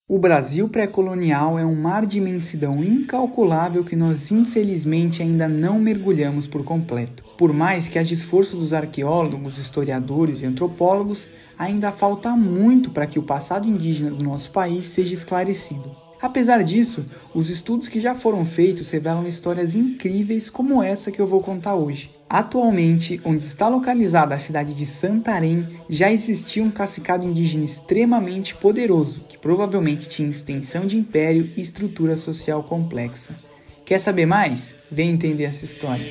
O Brasil pré-colonial é um mar de imensidão incalculável que nós infelizmente ainda não mergulhamos por completo. Por mais que haja esforço dos arqueólogos, historiadores e antropólogos, ainda falta muito para que o passado indígena do nosso país seja esclarecido. Apesar disso, os estudos que já foram feitos revelam histórias incríveis como essa que eu vou contar hoje. Atualmente, onde está localizada a cidade de Santarém, já existia um cacicado indígena extremamente poderoso, que provavelmente tinha extensão de império e estrutura social complexa. Quer saber mais? Vem entender essa história.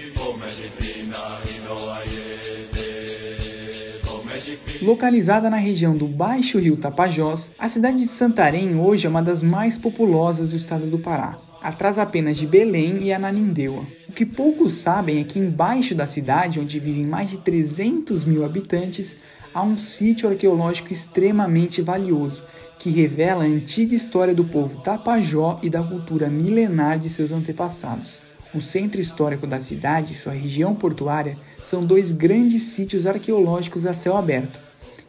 Localizada na região do Baixo Rio Tapajós, a cidade de Santarém hoje é uma das mais populosas do estado do Pará, atrás apenas de Belém e Ananindeua. O que poucos sabem é que embaixo da cidade, onde vivem mais de 300 mil habitantes, há um sítio arqueológico extremamente valioso, que revela a antiga história do povo Tapajó e da cultura milenar de seus antepassados. O centro histórico da cidade e sua região portuária são dois grandes sítios arqueológicos a céu aberto.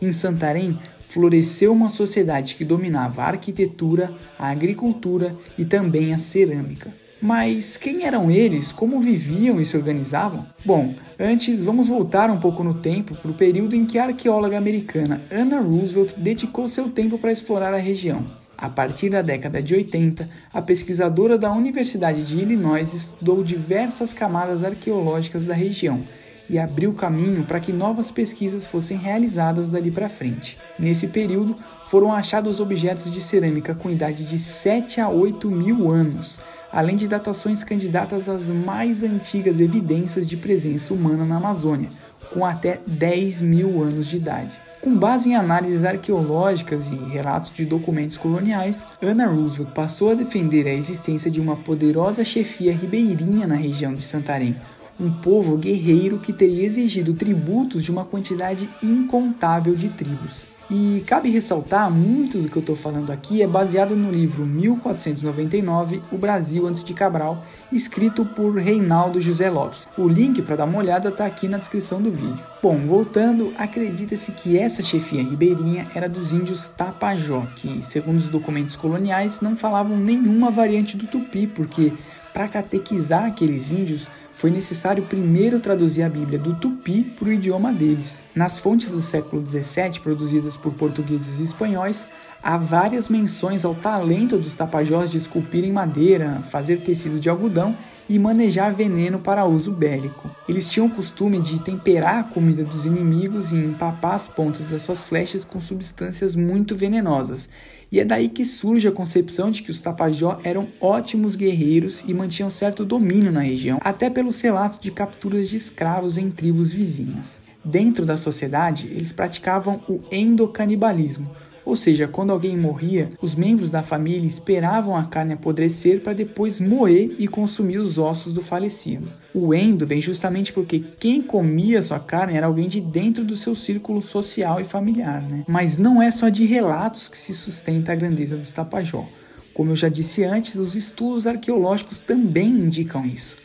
Em Santarém, floresceu uma sociedade que dominava a arquitetura, a agricultura e também a cerâmica. Mas quem eram eles? Como viviam e se organizavam? Bom, antes vamos voltar um pouco no tempo para o período em que a arqueóloga americana Anna Roosevelt dedicou seu tempo para explorar a região. A partir da década de 80, a pesquisadora da Universidade de Illinois estudou diversas camadas arqueológicas da região e abriu caminho para que novas pesquisas fossem realizadas dali para frente. Nesse período, foram achados objetos de cerâmica com idade de 7 a 8 mil anos, além de datações candidatas às mais antigas evidências de presença humana na Amazônia, com até 10 mil anos de idade. Com base em análises arqueológicas e relatos de documentos coloniais, Anna Roosevelt passou a defender a existência de uma poderosa chefia ribeirinha na região de Santarém, um povo guerreiro que teria exigido tributos de uma quantidade incontável de tribos. E cabe ressaltar, muito do que eu estou falando aqui é baseado no livro 1499, O Brasil Antes de Cabral, escrito por Reinaldo José Lopes. O link para dar uma olhada está aqui na descrição do vídeo. Bom, voltando, acredita-se que essa chefia ribeirinha era dos índios Tapajó, que, segundo os documentos coloniais, não falavam nenhuma variante do tupi, porque para catequizar aqueles índios, foi necessário primeiro traduzir a Bíblia do tupi para o idioma deles. Nas fontes do século XVII, produzidas por portugueses e espanhóis, há várias menções ao talento dos tapajós de esculpir em madeira, fazer tecido de algodão e manejar veneno para uso bélico. Eles tinham o costume de temperar a comida dos inimigos e empapar as pontas das suas flechas com substâncias muito venenosas. E é daí que surge a concepção de que os Tapajó eram ótimos guerreiros e mantinham certo domínio na região, até pelos relatos de capturas de escravos em tribos vizinhas. Dentro da sociedade, eles praticavam o endocanibalismo, ou seja, quando alguém morria, os membros da família esperavam a carne apodrecer para depois moer e consumir os ossos do falecido. O endo vem justamente porque quem comia sua carne era alguém de dentro do seu círculo social e familiar, né? Mas não é só de relatos que se sustenta a grandeza dos Tapajó. Como eu já disse antes, os estudos arqueológicos também indicam isso.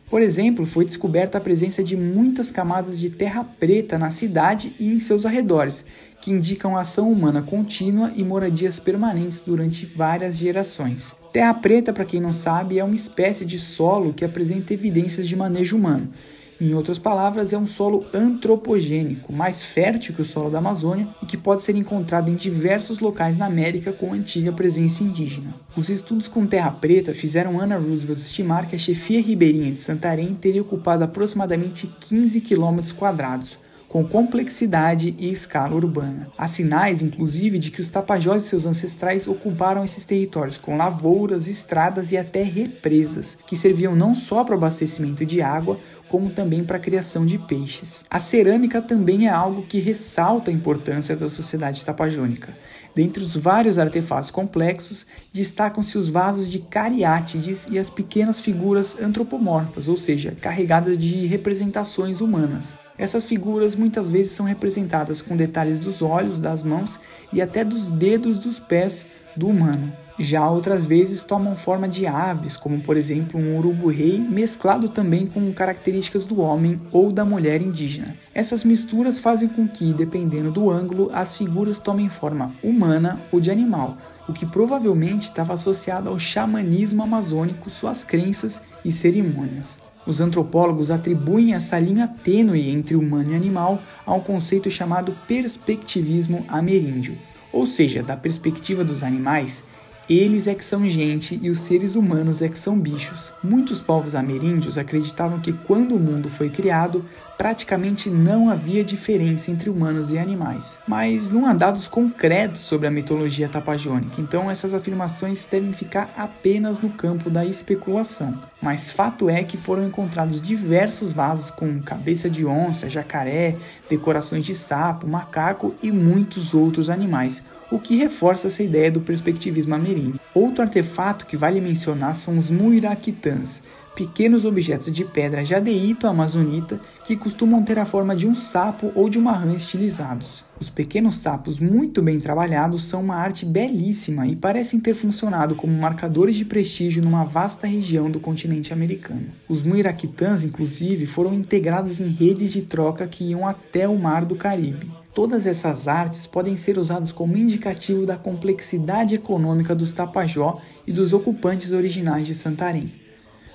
Por exemplo, foi descoberta a presença de muitas camadas de terra preta na cidade e em seus arredores, que indicam ação humana contínua e moradias permanentes durante várias gerações. Terra preta, para quem não sabe, é uma espécie de solo que apresenta evidências de manejo humano. Em outras palavras, é um solo antropogênico, mais fértil que o solo da Amazônia e que pode ser encontrado em diversos locais na América com antiga presença indígena. Os estudos com terra preta fizeram Anna Roosevelt estimar que a chefia ribeirinha de Santarém teria ocupado aproximadamente 15 km², com complexidade e escala urbana. Há sinais, inclusive, de que os Tapajós e seus ancestrais ocuparam esses territórios com lavouras, estradas e até represas, que serviam não só para o abastecimento de água, como também para a criação de peixes. A cerâmica também é algo que ressalta a importância da sociedade tapajônica. Dentre os vários artefatos complexos, destacam-se os vasos de cariátides e as pequenas figuras antropomorfas, ou seja, carregadas de representações humanas. Essas figuras muitas vezes são representadas com detalhes dos olhos, das mãos e até dos dedos dos pés do humano. Já outras vezes tomam forma de aves, como por exemplo um urubu-rei, mesclado também com características do homem ou da mulher indígena. Essas misturas fazem com que, dependendo do ângulo, as figuras tomem forma humana ou de animal, o que provavelmente estava associado ao xamanismo amazônico, suas crenças e cerimônias. Os antropólogos atribuem essa linha tênue entre humano e animal a um conceito chamado perspectivismo ameríndio, ou seja, da perspectiva dos animais, eles é que são gente e os seres humanos é que são bichos. Muitos povos ameríndios acreditavam que quando o mundo foi criado, praticamente não havia diferença entre humanos e animais. Mas não há dados concretos sobre a mitologia tapajônica, então essas afirmações devem ficar apenas no campo da especulação. Mas fato é que foram encontrados diversos vasos com cabeça de onça, jacaré, decorações de sapo, macaco e muitos outros animais, o que reforça essa ideia do perspectivismo ameríndio. Outro artefato que vale mencionar são os muiraquitãs, pequenos objetos de pedra jadeíto-amazonita que costumam ter a forma de um sapo ou de uma rã estilizados. Os pequenos sapos muito bem trabalhados são uma arte belíssima e parecem ter funcionado como marcadores de prestígio numa vasta região do continente americano. Os muiraquitãs, inclusive, foram integrados em redes de troca que iam até o Mar do Caribe. Todas essas artes podem ser usadas como indicativo da complexidade econômica dos Tapajós e dos ocupantes originais de Santarém.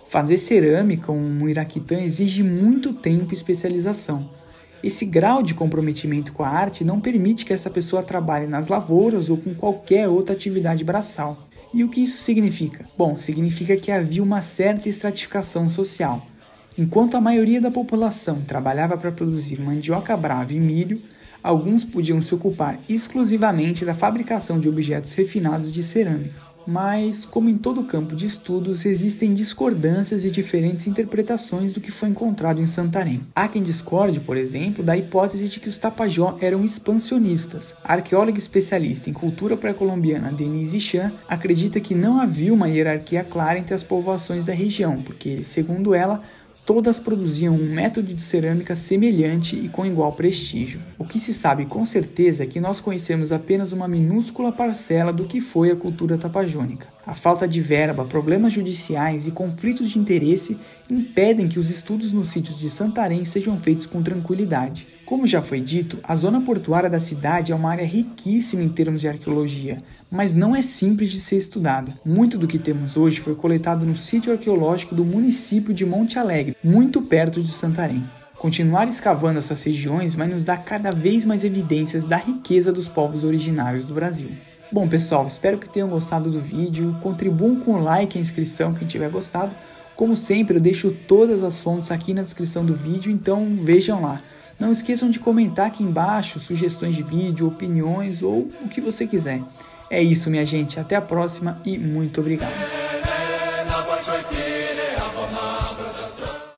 Fazer cerâmica um muiraquitã exige muito tempo e especialização. Esse grau de comprometimento com a arte não permite que essa pessoa trabalhe nas lavouras ou com qualquer outra atividade braçal. E o que isso significa? Bom, significa que havia uma certa estratificação social. Enquanto a maioria da população trabalhava para produzir mandioca brava e milho, alguns podiam se ocupar exclusivamente da fabricação de objetos refinados de cerâmica. Mas, como em todo campo de estudos, existem discordâncias e diferentes interpretações do que foi encontrado em Santarém. Há quem discorde, por exemplo, da hipótese de que os Tapajós eram expansionistas. A arqueóloga especialista em cultura pré-colombiana Denise Chan acredita que não havia uma hierarquia clara entre as povoações da região, porque, segundo ela, todas produziam um método de cerâmica semelhante e com igual prestígio. O que se sabe com certeza é que nós conhecemos apenas uma minúscula parcela do que foi a cultura tapajônica. A falta de verba, problemas judiciais e conflitos de interesse impedem que os estudos nos sítios de Santarém sejam feitos com tranquilidade. Como já foi dito, a zona portuária da cidade é uma área riquíssima em termos de arqueologia, mas não é simples de ser estudada. Muito do que temos hoje foi coletado no sítio arqueológico do município de Monte Alegre, muito perto de Santarém. Continuar escavando essas regiões vai nos dar cada vez mais evidências da riqueza dos povos originários do Brasil. Bom pessoal, espero que tenham gostado do vídeo, contribuam com o like e a inscrição quem tiver gostado. Como sempre, eu deixo todas as fontes aqui na descrição do vídeo, então vejam lá. Não esqueçam de comentar aqui embaixo sugestões de vídeo, opiniões ou o que você quiser. É isso, minha gente. Até a próxima e muito obrigado.